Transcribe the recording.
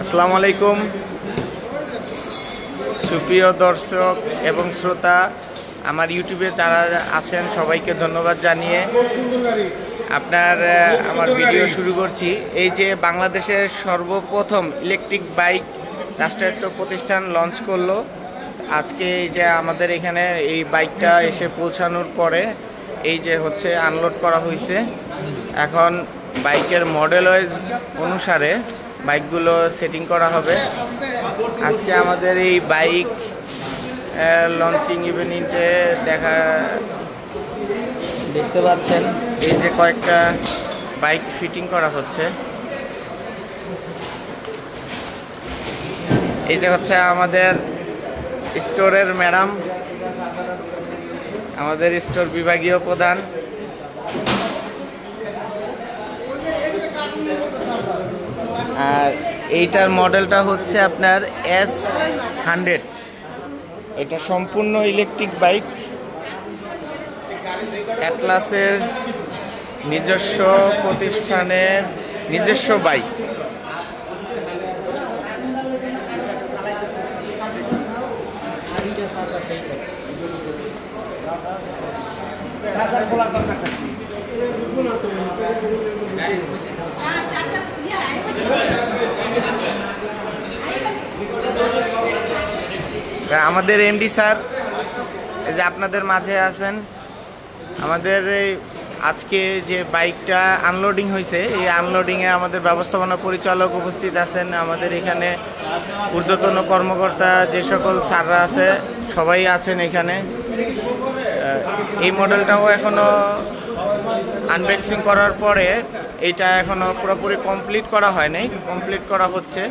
আসসালামু আলাইকুম সুপ্রিয় দর্শক এবং শ্রোতা, আমার ইউটিউবে যারা আছেন সবাইকে ধন্যবাদ জানিয়ে আমার ভিডিও শুরু করছি। এই যে বাংলাদেশের সর্বপ্রথম ইলেকট্রিক বাইক রাষ্ট্রায়ত্ত প্রতিষ্ঠান লঞ্চ করলো আজকে। এই যে আমাদের এখানে এই বাইকটা এসে পৌঁছানোর পরে এই যে হচ্ছে আনলোড করা হয়েছে। এখন বাইকের মডেল ওয়াইজ অনুসারে বাইকগুলো সেটিং করা হবে। আজকে আমাদের এই বাইক লঞ্চিং ইভেন্টে দেখতে পাচ্ছেন এই যে কয়েকটা বাইক ফিটিং করা হচ্ছে। এই যে হচ্ছে আমাদের স্টোরের ম্যাডাম, আমাদের স্টোর বিভাগীয় প্রধান। আর এইটার মডেলটা হচ্ছে আপনার S100। এটা সম্পূর্ণ ইলেকট্রিক বাইক, অ্যাটলাসের নিজস্ব প্রতিষ্ঠানের নিজস্ব বাইক। আমাদের এমডি স্যার এই যে আপনাদের মাঝে আছেন। আমাদের আজকে যে বাইকটা আনলোডিং হয়েছে এই আনলোডিংয়ে আমাদের ব্যবস্থাপনা পরিচালক উপস্থিত আছেন। আমাদের এখানে ঊর্ধ্বতন কর্মকর্তা যে সকল স্যাররা আছে সবাই আছেন এখানে। এই মডেলটাও এখনও আনবক্সিং করার পরে এইটা এখনও পুরোপুরি কমপ্লিট করা হয়নি, কমপ্লিট করা হচ্ছে।